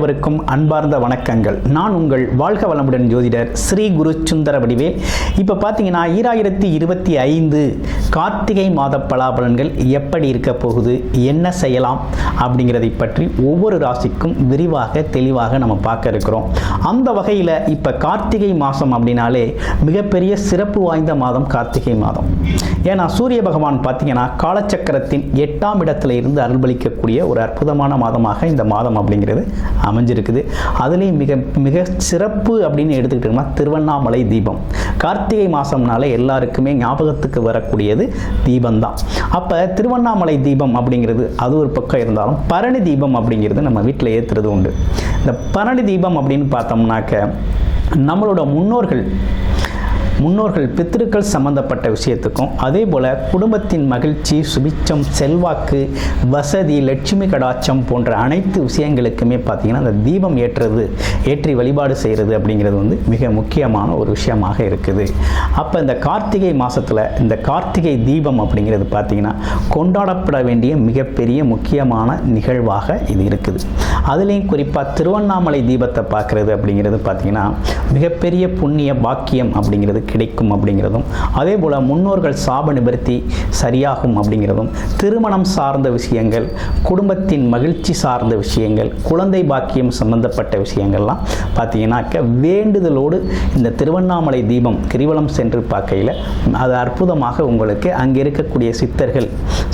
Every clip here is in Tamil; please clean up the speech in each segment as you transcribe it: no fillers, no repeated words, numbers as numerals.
அனைவருக்கும் அன்பார்ந்த வணக்கங்கள். நான் உங்கள் வாழ்க வளமுடன் ஜோதிடர் ஸ்ரீ குரு சுந்தர வடிவேல். இப்போ பார்த்தீங்கன்னா 2025 கார்த்திகை மாத பலாபலன்கள் எப்படி இருக்க போகுது, என்ன செய்யலாம் அப்படிங்கிறதை பற்றி ஒவ்வொரு ராசிக்கும் விரிவாக தெளிவாக நம்ம பார்க்க இருக்கிறோம். அந்த வகையில் இப்போ கார்த்திகை மாதம் அப்படின்னாலே மிகப்பெரிய சிறப்பு வாய்ந்த மாதம் கார்த்திகை மாதம். ஏன்னா சூரிய பகவான் பார்த்தீங்கன்னா காலச்சக்கரத்தின் 8ஆம் இடத்துல இருந்து அருள்பளிக்கக்கூடிய ஒரு அற்புதமான மாதமாக இந்த மாதம் அப்படிங்கிறது அமைஞ்சிருக்குது. அதுலேயும் மிக மிக சிறப்பு அப்படின்னு எடுத்துக்கிட்டோம்னா திருவண்ணாமலை தீபம். கார்த்திகை மாதம்னால எல்லாருக்குமே ஞாபகத்துக்கு வரக்கூடியது தீபம்தான். அப்போ திருவண்ணாமலை தீபம் அப்படிங்கிறது அது ஒரு பக்கம் இருந்தாலும் பரணி தீபம் அப்படிங்கிறது நம்ம வீட்டில் ஏற்றுறது உண்டு. இந்த பரணி தீபம் அப்படின்னு பார்த்தோம்னாக்க நம்மளோட முன்னோர்கள் பித்திருக்கள் சம்பந்தப்பட்ட விஷயத்துக்கும் அதே போல் குடும்பத்தின் மகிழ்ச்சி, சுபிச்சம், செல்வாக்கு, வசதி, லட்சுமி கடாட்சம் போன்ற அனைத்து விஷயங்களுக்குமே பார்த்திங்கன்னா அந்த தீபம் ஏற்றி வழிபாடு செய்கிறது அப்படிங்கிறது வந்து மிக முக்கியமான ஒரு விஷயமாக இருக்குது. அப்போ இந்த கார்த்திகை மாதத்தில் இந்த கார்த்திகை தீபம் அப்படிங்கிறது பார்த்திங்கன்னா கொண்டாடப்பட வேண்டிய மிகப்பெரிய முக்கியமான நிகழ்வாக இது இருக்குது. அதுலேயும் குறிப்பாக திருவண்ணாமலை தீபத்தை பார்க்குறது அப்படிங்கிறது பார்த்திங்கன்னா மிகப்பெரிய புண்ணிய பாக்கியம் அப்படிங்கிறது கிடைக்கும் அப்படிங்கிறதும், அதே போல் முன்னோர்கள் சாப நிவர்த்தி சரியாகும் அப்படிங்கிறதும், திருமணம் சார்ந்த விஷயங்கள், குடும்பத்தின் மகிழ்ச்சி சார்ந்த விஷயங்கள், குழந்தை பாக்கியம் சம்பந்தப்பட்ட விஷயங்கள்லாம் பார்த்தீங்கன்னாக்க வேண்டுதலோடு இந்த திருவண்ணாமலை தீபம் கிரிவலம் சென்று பார்க்கையில் அது அற்புதமாக உங்களுக்கு அங்கே இருக்கக்கூடிய சித்தர்கள்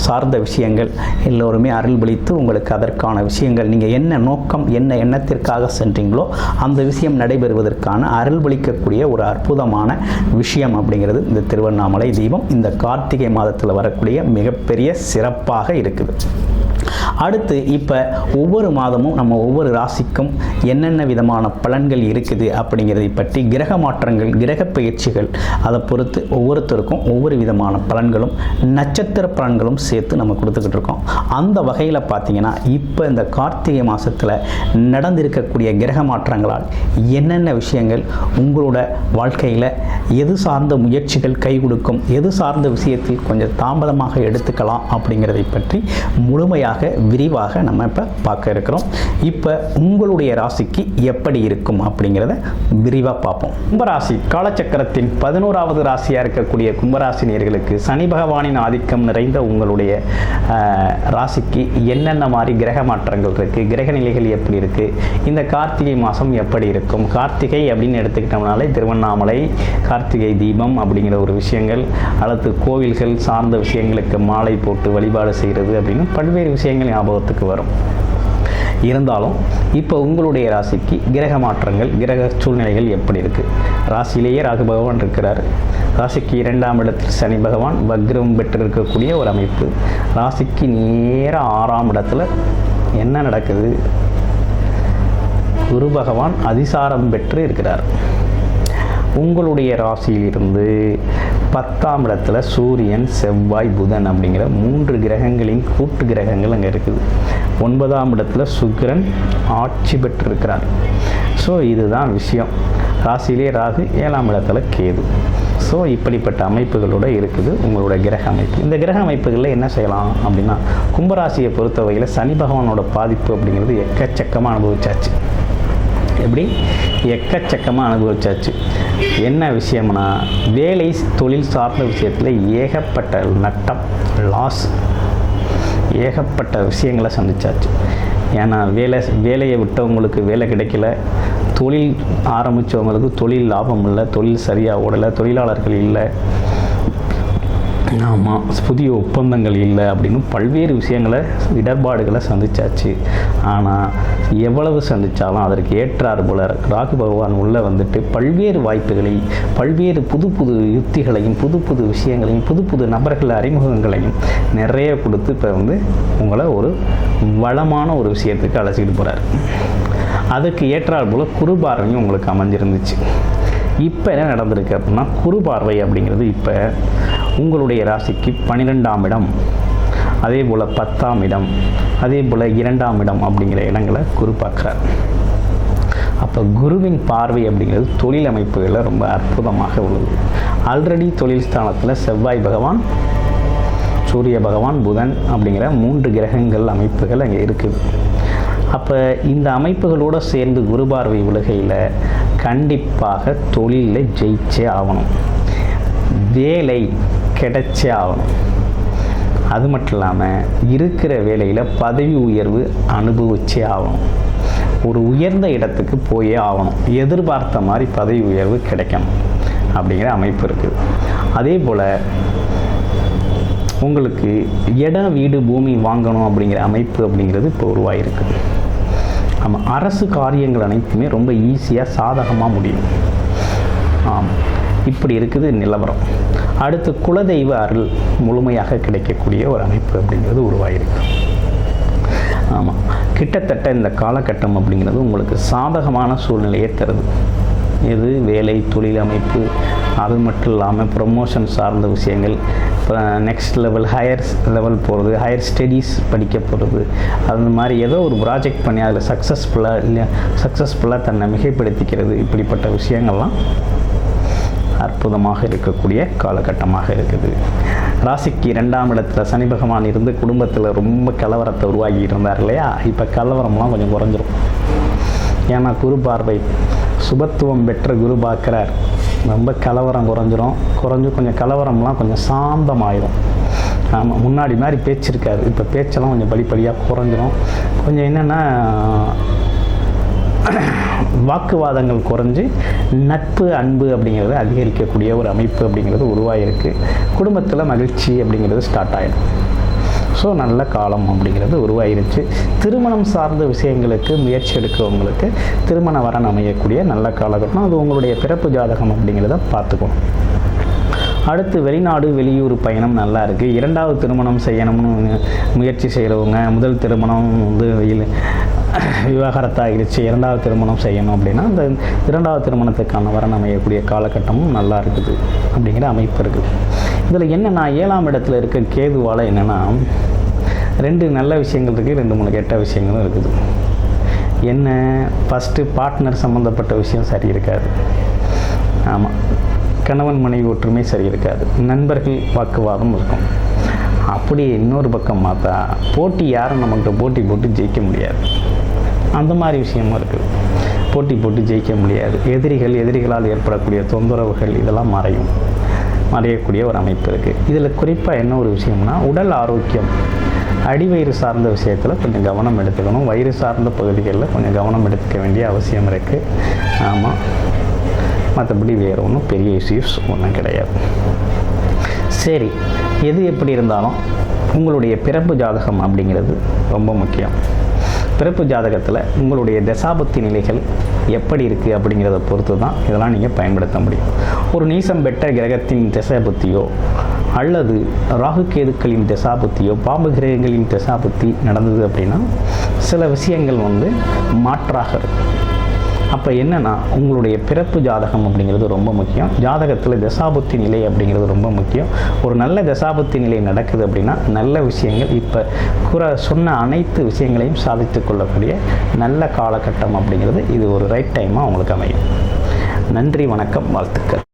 சார்ந்த விஷயங்கள் எல்லோருமே அருள்பளித்து உங்களுக்கு அதற்கான விஷயங்கள் நீங்கள் என்ன நோக்கம் என்ன எண்ணத்திற்காக சென்றீங்களோ அந்த விஷயம் நடைபெறுவதற்கான அருள்பளிக்கக்கூடிய ஒரு அற்புதமான விஷயம் அப்படிங்கிறது இந்த திருவண்ணாமலை தீபம் இந்த கார்த்திகை மாதத்தில் வரக்கூடிய மிகப்பெரிய சிறப்பாக இருக்குது. அடுத்து இப்போ ஒவ்வொரு மாதமும் நம்ம ஒவ்வொரு ராசிக்கும் என்னென்ன விதமான பலன்கள் இருக்குது அப்படிங்கிறதை பற்றி கிரக மாற்றங்கள், கிரக பயிற்சிகள் அதை பொறுத்து ஒவ்வொருத்தருக்கும் ஒவ்வொரு விதமான பலன்களும் நட்சத்திர பலன்களும் சேர்த்து நம்ம கொடுத்துக்கிட்டு இருக்கோம். அந்த வகையில் பார்த்தீங்கன்னா இப்போ இந்த கார்த்திகை மாதத்தில் நடந்திருக்கக்கூடிய கிரக மாற்றங்களால் என்னென்ன விஷயங்கள் உங்களோட வாழ்க்கையில் எது சார்ந்த முயற்சிகள் கை கொடுக்கும், எது சார்ந்த விஷயத்தில் கொஞ்சம் தாமதமாக எடுத்துக்கலாம் அப்படிங்கிறதை பற்றி முழுமையாக விரிவாக நம்ம இப்போ பார்க்க இருக்கிறோம். இப்போ உங்களுடைய ராசிக்கு எப்படி இருக்கும் அப்படிங்கிறத விரிவாக பார்ப்போம். கும்பராசி காலச்சக்கரத்தின் 11வது ராசியாக இருக்கக்கூடிய கும்பராசினியர்களுக்கு சனி பகவானின் ஆதிக்கம் நிறைந்த உங்களுடைய ராசிக்கு என்னென்ன மாதிரி கிரக மாற்றங்கள் இருக்குது, கிரக நிலைகள் எப்படி இருக்குது, இந்த கார்த்திகை மாதம் எப்படி இருக்கும். கார்த்திகை அப்படின்னு எடுத்துக்கிட்டோம்னாலே திருவண்ணாமலை, கார்த்திகை தீபம் அப்படிங்கிற ஒரு விஷயங்கள், அடுத்து கோவில்கள் சார்ந்த விஷயங்களுக்கு மாலை போட்டு வழிபாடு செய்கிறது அப்படின்னு பல்வேறு விஷயங்கள் ஞாபகத்துக்கு வரும். இருந்தாலும் இப்போ உங்களுடைய ராசிக்கு கிரக மாற்றங்கள், கிரக சூழ்நிலைகள் எப்படி இருக்குது. ராசியிலேயே ராகு பகவான் இருக்கிறார். ராசிக்கு 2ஆம் இடத்தில் சனி பகவான் வக்ரம் பெற்று இருக்கக்கூடிய ஒரு அமைப்பு. ராசிக்கு நேராக 6ஆம் இடத்துல என்ன நடக்குது, குரு பகவான் அதிசாரம் பெற்று இருக்கிறார். உங்களுடைய ராசியிலிருந்து 10ஆம் இடத்துல சூரியன், செவ்வாய், புதன் அப்படிங்கிற 3 கிரகங்களின் கூட்டு கிரகங்கள் அங்கே இருக்குது. 9ஆம் இடத்துல சுக்கிரன் ஆட்சி பெற்றிருக்கிறார். ஸோ இதுதான் விஷயம். ராசியிலே ராகு, 7ஆம் இடத்துல கேது. ஸோ இப்படிப்பட்ட அமைப்புகளோடு இருக்குது உங்களோட கிரக அமைப்பு. இந்த கிரக அமைப்புகளில் என்ன செய்யலாம் அப்படின்னா கும்பராசியை பொறுத்தவரையில் சனி பகவானோட பாதிப்பு அப்படிங்கிறது எக்கச்சக்கமாக அனுபவிச்சாச்சு. எப்படி எக்கச்சக்கமாக அனுபவிச்சாச்சு. என்ன விஷயம்னா வேலை தொழில் சார்ந்த விஷயத்தில் ஏகப்பட்ட நட்டம், லாஸ், ஏகப்பட்ட விஷயங்களை சந்திச்சாச்சு. ஏன்னா வேலையை விட்டவங்களுக்கு வேலை கிடைக்கல, தொழில் ஆரம்பித்தவங்களுக்கு தொழில் லாபம் இல்லை, தொழில் சரியாக ஓடலை, தொழிலாளர்கள் இல்லை, ஆமாம் புதிய ஒப்பந்தங்கள் இல்லை அப்படின்னு பல்வேறு விஷயங்களை இடர்பாடுகளை சந்திச்சாச்சு. ஆனால் எவ்வளவு சந்தித்தாலும் அதற்கு ஏற்றாறு போல ராகு பகவான் உள்ளே வந்துட்டு பல்வேறு வாய்ப்புகளை, பல்வேறு புது புது யுக்திகளையும், புது புது விஷயங்களையும், புது புது நபர்கள் அறிமுகங்களையும் நிறைய கொடுத்து இப்போ வந்து உங்களை ஒரு வளமான ஒரு விஷயத்துக்கு அழைச்சிக்கிட்டு போகிறார். அதுக்கு ஏற்றாறு போல் குரு பார்வையும் உங்களுக்கு அமைஞ்சிருந்துச்சு. இப்போ என்ன நடந்திருக்கு அப்படின்னா குரு பார்வை அப்படிங்கிறது இப்போ உங்களுடைய ராசிக்கு 12ஆம் இடம், அதே போல் 10ஆம் இடம், அதே போல் 2ஆம் இடம் அப்படிங்கிற இடங்களை குரு பார்க்குறார். அப்போ குருவின் பார்வை அப்படிங்கிறது தொழில் அமைப்புகளில் ரொம்ப அற்புதமாக உள்ளது. ஆல்ரெடி தொழில் ஸ்தானத்தில் செவ்வாய் பகவான், சூரிய பகவான், புதன் அப்படிங்கிற 3 கிரகங்கள் அமைப்புகள் அங்கே இருக்குது. அப்போ இந்த அமைப்புகளோடு சேர்ந்து குரு பார்வை விழுகையில் கண்டிப்பாக தொழிலில் ஜெயிச்சே ஆகணும், வேலை கிடைச்சே ஆகணும். அது மட்டும் இல்லாமல் இருக்கிற வேலையில் பதவி உயர்வு அனுபவிச்சே ஆகணும், ஒரு உயர்ந்த இடத்துக்கு போயே ஆகணும், எதிர்பார்த்த மாதிரி பதவி உயர்வு கிடைக்கணும் அப்படிங்கிற அமைப்பு இருக்குது. அதே போல் உங்களுக்கு இடம் வீடு பூமி வாங்கணும் அப்படிங்கிற அமைப்பு அப்படிங்கிறது இப்போ உருவாகிருக்கு. ஆமாம், அரசு காரியங்கள் அனைத்துமே ரொம்ப ஈஸியாக சாதகமாக முடியும். ஆமாம், இப்படி இருக்குது நிலவரம். அடுத்து குலதெய்வ அருள் முழுமையாக கிடைக்கக்கூடிய ஒரு அமைப்பு அப்படிங்கிறது உருவாகிருக்கு. ஆமாம், கிட்டத்தட்ட இந்த காலகட்டம் அப்படிங்கிறது உங்களுக்கு சாதகமான சூழ்நிலையை தருது. இது வேலை தொழில் அமைப்பு, அது மட்டும் இல்லாமல் ப்ரொமோஷன் சார்ந்த விஷயங்கள், இப்போ நெக்ஸ்ட் லெவல் ஹையர் லெவல் போகிறது, ஹையர் ஸ்டடீஸ் படிக்க போகிறது, அந்த மாதிரி ஏதோ ஒரு ப்ராஜெக்ட் பண்ணி அதில் சக்ஸஸ்ஃபுல்லாக தன்னை மிகைப்படுத்திக்கிறது, இப்படிப்பட்ட விஷயங்கள்லாம் அற்புதமாக இருக்கக்கூடிய காலகட்டமாக இருக்குது. ராசிக்கு 2ஆம் இடத்துல சனி பகவான் இருந்து குடும்பத்தில் ரொம்ப கலவரத்தை உருவாகி இருந்தார் இல்லையா, இப்போ கலவரம்லாம் கொஞ்சம் குறைஞ்சிரும். ஏன்னா குரு பார்வை சுபத்துவம் பெற்ற குரு பார்க்குறார், ரொம்ப கலவரம் குறைஞ்சு கொஞ்சம் கலவரம்லாம் கொஞ்சம் சாந்தமாயிடும். ஆமாம், முன்னாடி மாதிரி பேச்சு இருக்காது, இப்போ பேச்செல்லாம் கொஞ்சம் படிப்படியாக குறைஞ்சிரும். கொஞ்சம் என்னென்னா வாக்குவாதங்கள் குறைஞ்சி நட்பு அன்பு அப்படிங்கிறது அதிகரிக்கக்கூடிய ஒரு அமைப்பு அப்படிங்கிறது உருவாகிருக்கு. குடும்பத்தில் மகிழ்ச்சி அப்படிங்கிறது ஸ்டார்ட் ஆகிடும். ஸோ நல்ல காலம் அப்படிங்கிறது உருவாயிருச்சு. திருமணம் சார்ந்த விஷயங்களுக்கு முயற்சி எடுக்கிறவங்களுக்கு திருமண வரன் அமையக்கூடிய நல்ல காலகட்டம். அது உங்களுடைய பிறப்பு ஜாதகம் அப்படிங்கிறத பார்த்துக்கணும். அடுத்து வெளிநாடு வெளியூர் பயணம் நல்லா இருக்குது. 2வது திருமணம் செய்யணும்னு முயற்சி செய்கிறவங்க, முதல் திருமணம் விவாகரத்தாகிடுச்சு, 2வது திருமணம் செய்யணும் அப்படின்னா அந்த 2வது திருமணத்துக்கான வரன் அமையக்கூடிய காலகட்டமும் நல்லா இருக்குது அப்படிங்கிற அமைப்பு இருக்குது. இதில் என்னென்னா 7ஆம் இடத்துல இருக்க கேதுவால் என்னென்னா 2 நல்ல விஷயங்கள் இருக்குது, 2-3 கெட்ட விஷயங்களும் இருக்குது. என்ன, ஃபஸ்ட்டு பார்ட்னர் சம்மந்தப்பட்ட விஷயம் சரி இருக்காது. ஆமாம், கணவன் மனைவி ஒற்றுமை சரி இருக்காது, நண்பர்கள் வாக்குவாதம் இருக்கும். அப்படி இன்னொரு பக்கம் பார்த்தா போட்டி, யாரும் நம்மகிட்ட போட்டி போட்டு ஜெயிக்க முடியாது, அந்த மாதிரி விஷயமும் இருக்குது. போட்டி போட்டு ஜெயிக்க முடியாது, எதிரிகளால் ஏற்படக்கூடிய தொந்தரவுகள் இதெல்லாம் மறையக்கூடிய ஒரு அமைப்பு இருக்குது. இதில் குறிப்பாக என்ன ஒரு விஷயம்னா உடல் ஆரோக்கியம், அடிவயிறு சார்ந்த விஷயத்தில் கொஞ்சம் கவனம் எடுத்துக்கணும். வயிறு சார்ந்த பகுதிகளில் கொஞ்சம் கவனம் எடுத்துக்க வேண்டிய அவசியம் இருக்குது. ஆமாம், மற்றபடி வேறு ஒன்றும் பெரிய இஷ்யூஸ் ஒன்றும் கிடையாது. சரி, எது எப்படி இருந்தாலும் உங்களுடைய பிறப்பு ஜாதகம் அப்படிங்கிறது ரொம்ப முக்கியம். பிறப்பு ஜாதகத்தில் உங்களுடைய தசாபுத்தி நிலைகள் எப்படி இருக்குது அப்படிங்கிறத பொறுத்து தான் இதெல்லாம் நீங்கள் பயன்படுத்த முடியும். ஒரு நீசம் பெற்ற கிரகத்தின் தசாபுத்தியோ அல்லது ராகு கேதுக்களின் தசாபுத்தியோ பாம்பு கிரகங்களின் தசாபுத்தி நடந்தது அப்படின்னா சில விஷயங்கள் மாற்றாக இருக்கும். அப்போ என்னென்னா உங்களுடைய பிறப்பு ஜாதகம் அப்படிங்கிறது ரொம்ப முக்கியம். ஜாதகத்தில் தசாபுத்தி நிலை அப்படிங்கிறது ரொம்ப முக்கியம். ஒரு நல்ல தசாபுத்தி நிலை நடக்குது அப்படின்னா நல்ல விஷயங்கள், இப்போ சொன்ன அனைத்து விஷயங்களையும் சாதித்து கொள்ளக்கூடிய நல்ல காலகட்டம் அப்படிங்கிறது இது ஒரு ரைட் டைமாக உங்களுக்கு அமையும். நன்றி, வணக்கம், வாழ்த்துக்கள்.